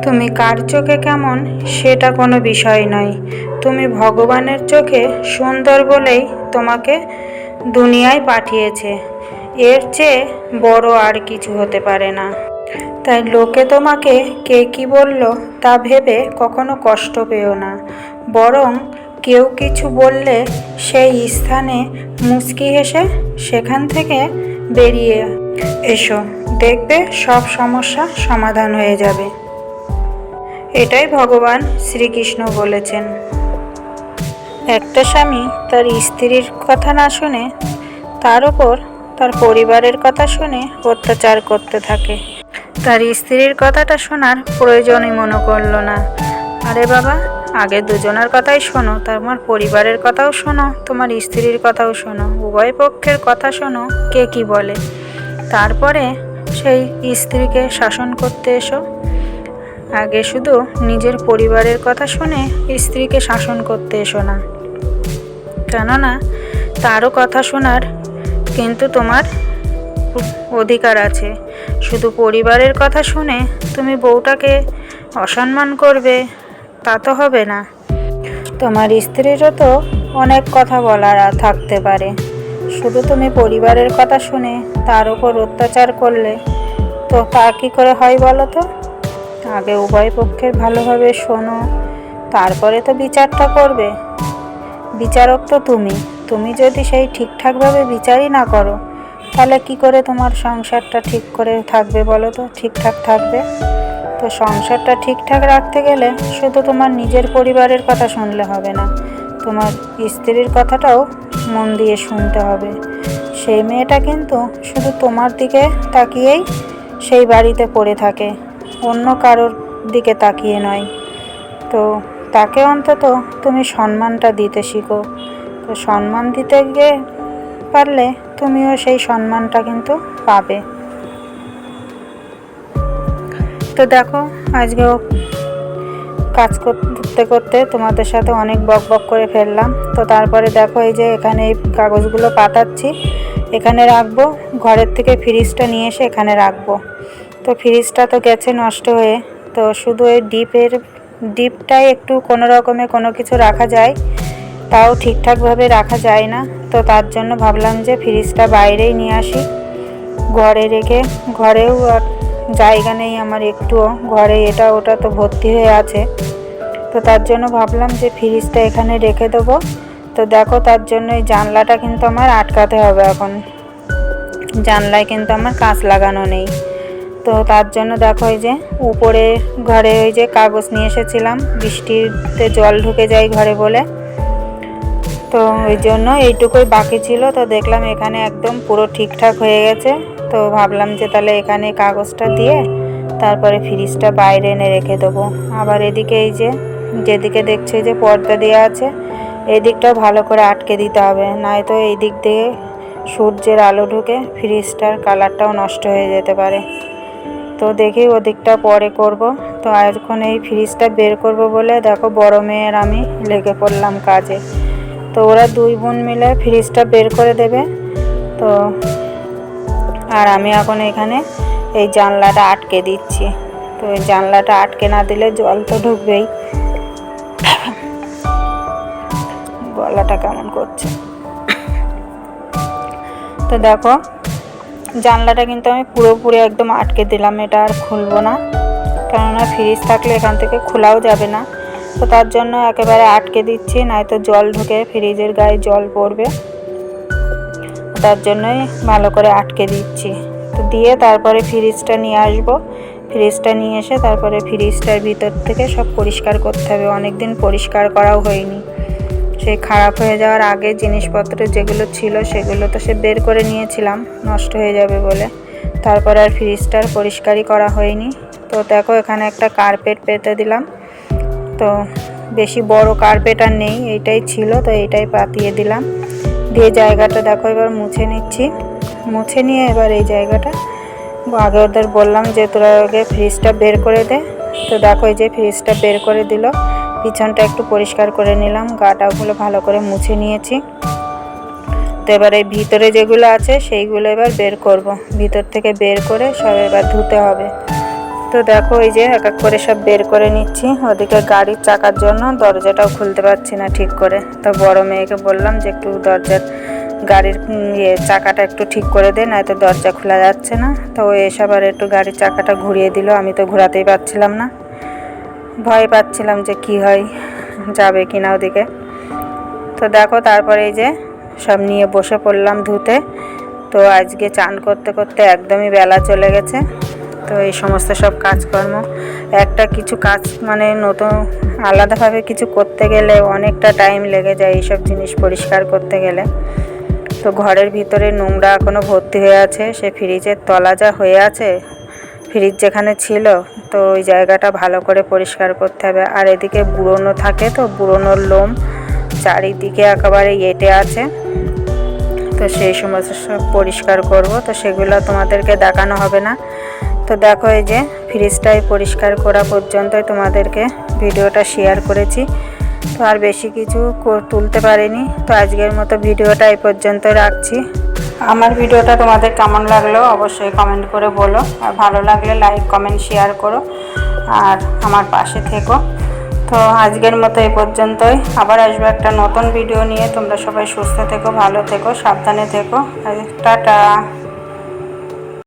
তুমি কার চোখে কেমন সেটা কোনো বিষয় নয়। তুমি ভগবানের চোখে সুন্দর বলেই তোমাকে দুনিয়ায় পাঠিয়েছে। এর চেয়ে বড় আর কিছু হতে পারে না। তাই লোকে তোমাকে কে কী বলল তা ভেবে কখনো কষ্ট পেও না। বরং কেউ কিছু বললে সেই স্থানে মুচকি হেসে সেখান থেকে বেরিয়ে এসো। দেখবে সব সমস্যা সমাধান হয়ে যাবে। এটাই ভগবান শ্রীকৃষ্ণ বলেছেন। একটা স্বামী তার স্ত্রীর কথা না শুনে তার ওপর তার পরিবারের কথা শুনে অত্যাচার করতে থাকে। তার স্ত্রীর কথাটা শোনার প্রয়োজনই মনে করল না। আরে বাবা, আগে দুজনের কথাই শোনো, তোমার পরিবারের কথাও শোনো, তোমার স্ত্রীর কথাও শোনো, উভয় পক্ষের কথা শোনো কে কি বলে, তারপরে সেই স্ত্রীকে শাসন করতে এসো। আগে শুধু নিজের পরিবারের কথা শুনে স্ত্রীকে শাসন করতে এসো না, কেননা তারও কথা শোনার কিন্তু তোমার অধিকার আছে। শুধু পরিবারের কথা শুনে তুমি বউটাকে অসম্মান করবে তা তো হবে না। তোমার স্ত্রীরও তো অনেক কথা বলার থাকতে পারে। শুধু তুমি পরিবারের কথা শুনে তার উপর অত্যাচার করলে তো তা কী করে হয় বলো তো? আগে উভয় পক্ষের ভালোভাবে শোনো, তারপরে তো বিচারটা করবে। বিচারক তো তুমি যদি সেই ঠিকঠাকভাবে বিচারই না করো, তাহলে কি করে তোমার সংসারটা ঠিক করে থাকবে বলো তো? ঠিকঠাক থাকবে তো সংসারটা ঠিকঠাক রাখতে গেলে শুধু তোমার নিজের পরিবারের কথা শুনলে হবে না, তোমার স্ত্রীর কথাটাও মন দিয়ে শুনতে হবে। সেই মেয়েটা কিন্তু শুধু তোমার দিকে তাকিয়েই সেই বাড়িতে পড়ে থাকে, অন্য কারোর দিকে তাকিয়ে নয়। তো তাকে অন্তত তুমি সম্মানটা দিতে শিখো। তো সম্মান দিতে গিয়ে পারলে তুমিও সেই সম্মানটা কিন্তু পাবে। তো দেখো, আজকেও কাজ করতে করতে তোমাদের সাথে অনেক বক বক করে ফেললাম। তো তারপরে দেখো, এই যে এখানে এই কাগজগুলো পাতাচ্ছি, এখানে রাখবো। ঘরের থেকে ফ্রিজটা নিয়ে এসে এখানে রাখবো। তো ফ্রিজটা তো গেছে নষ্ট হয়ে, তো শুধু এই ডিপটাই একটু কোনো রকমে কোনো কিছু রাখা যায়, তাও ঠিকঠাকভাবে রাখা যায় না। তো তার জন্য ভাবলাম যে ফ্রিজটা বাইরেই নিয়ে আসি। ঘরে রেখে ঘরেও জায়গা নেই আমার একটুও, ঘরে এটা ওটা তো ভর্তি হয়ে আছে। তো তার জন্য ভাবলাম যে ফ্রিজটা এখানে রেখে দেবো। তো দেখো, তার জন্য এই জানলাটা কিন্তু আমার আটকাতে হবে। এখন জানলায় কিন্তু আমার কাঁচ লাগানো নেই। তো তার জন্য দেখো, এই যে উপরে ঘরে ওই যে কাগজ নিয়ে এসেছিলাম, বৃষ্টিতে জল ঢুকে যায় ঘরে বলে, তো ওই জন্য এইটুকুই বাকি ছিল। তো দেখলাম এখানে একদম পুরো ঠিকঠাক হয়ে গেছে। তো ভাবলাম যে তাহলে এখানে কাগজটা দিয়ে তারপরে ফ্রিজটা বাইরে এনে রেখে দেবো। আবার এদিকে এই যে যেদিকে দেখছে যে পর্দা দেওয়া আছে, এই দিকটাও ভালো করে আটকে দিতে হবে, নয়তো এই দিক দিয়ে সূর্যের আলো ঢুকে ফ্রিজটার কালারটাও নষ্ট হয়ে যেতে পারে। তো দেখি ওদিকটা পরে করব। তো এখন এই ফ্রিজটা বের করব বলে দেখো, বড় মেয়ের আমি লেগে পড়লাম কাজে। তো ওরা দুই বোন মিলে ফ্রিজটা বের করে দেবে। তো আর আমি এখন এখানে এই জানলাটা আটকে দিচ্ছি। তো এই জানলাটা আটকে না দিলে জল তো ঢুকবেই। গলাটা কেমন করছে। তো দেখো, জানলাটা কিন্তু আমি পুরোপুরি একদম আটকে দিলাম, এটা আর খুলবো না, কেননা ফ্রিজ থাকলে এখান থেকে খোলাও যাবে না। তো তার জন্য একেবারে আটকে দিচ্ছি, নয়তো জল ঢুকে ফ্রিজের গায়ে জল পড়বে। তার জন্যই ভালো করে আটকে দিচ্ছি। তো দিয়ে তারপরে ফ্রিজটা নিয়ে আসবো। ফ্রিজটা নিয়ে এসে তারপরে ফ্রিজটার ভিতর থেকে সব পরিষ্কার করতে হবে। অনেক দিন পরিষ্কার করাও হয়নি। সেই খারাপ হয়ে যাওয়ার আগে জিনিসপত্র যেগুলো ছিল সেগুলো তো সে বের করে নিয়েছিলাম নষ্ট হয়ে যাবে বলে, তারপর আর ফ্রিজটার পরিষ্কারই করা হয়নি। তো দেখো, এখানে একটা কার্পেট পেতে দিলাম। তো বেশি বড় কার্পেট আর নেই, এইটাই ছিল, তো এইটাই পাতিয়ে দিলাম। দিয়ে জায়গাটা দেখো এবার মুছে নিচ্ছি। মুছে নিয়ে এবার এই জায়গাটা আগে ওদের বললাম যে তোরা আগে ফ্রিজটা বের করে দে। তো দেখো, এই যে ফ্রিজটা বের করে দিল। পিছনটা একটু পরিষ্কার করে নিলাম, গাটাগুলো ভালো করে মুছে নিয়েছি। তো এবার এই ভিতরে যেগুলো আছে সেইগুলো এবার বের করব। ভিতর থেকে বের করে সব এবার ধুতে হবে। তো দেখো এই যে এক এক করে সব বের করে নিচ্ছি। ওদিকে গাড়ির চাকার জন্য দরজাটাও খুলতে পারছি না ঠিক করে। তো বড় মেয়েকে বললাম যে একটু দরজার গাড়ির চাকাটা একটু ঠিক করে দে, নয়তো দরজা খোলা যাচ্ছে না। তো ও এসব আর একটু গাড়ির চাকাটা ঘুরিয়ে দিল। আমি তো ঘোরাতেই পারছিলাম না, ভয় পাচ্ছিলাম যে কি হয়, যাবে কিনা ওদিকে। তো দেখো তারপরে এই যে সব নিয়ে বসে পড়লাম ধুতে। তো আজকে চান করতে করতে একদমই বেলা চলে গেছে। তো এই সমস্ত সব কাজকর্ম, একটা কিছু কাজ মানে নতুন আলাদাভাবে কিছু করতে গেলে অনেকটা টাইম লেগে যায় এইসব জিনিস পরিষ্কার করতে গেলে। তো ঘরের ভিতরে নোংরা এখনও ভর্তি হয়ে আছে, সে ফ্রিজের তলা যা হয়ে আছে, ফ্রিজ যেখানে ছিল তো ওই জায়গাটা ভালো করে পরিষ্কার করতে হবে। আর এদিকে বুড়োনো থাকে, তো বুড়োনোর লোম চারিদিকে একেবারে এঁটে আছে। তো সেই সমস্ত সব পরিষ্কার করব, তো সেগুলো তোমাদেরকে দেখানো হবে না। তো দেখো এই যে ফ্রিজটাই পরিষ্কার করা পর্যন্তই তোমাদেরকে ভিডিওটা শেয়ার করেছি। তো আর বেশি কিছু তুলতে পারিনি। তো আজকের মতো ভিডিওটা এই পর্যন্ত রাখছি। আমার ভিডিওটা তোমাদের কেমন লাগলো অবশ্যই কমেন্ট করে বলো, আর ভালো লাগলে লাইক কমেন্ট শেয়ার করো, আর আমার পাশে থেকো। তো আজকের মতো এই পর্যন্তই, আবার আসবো একটা নতুন ভিডিও নিয়ে। তোমরা সবাই সুস্থ থেকো, ভালো থেকো, সাবধানে থেকো। টাটা।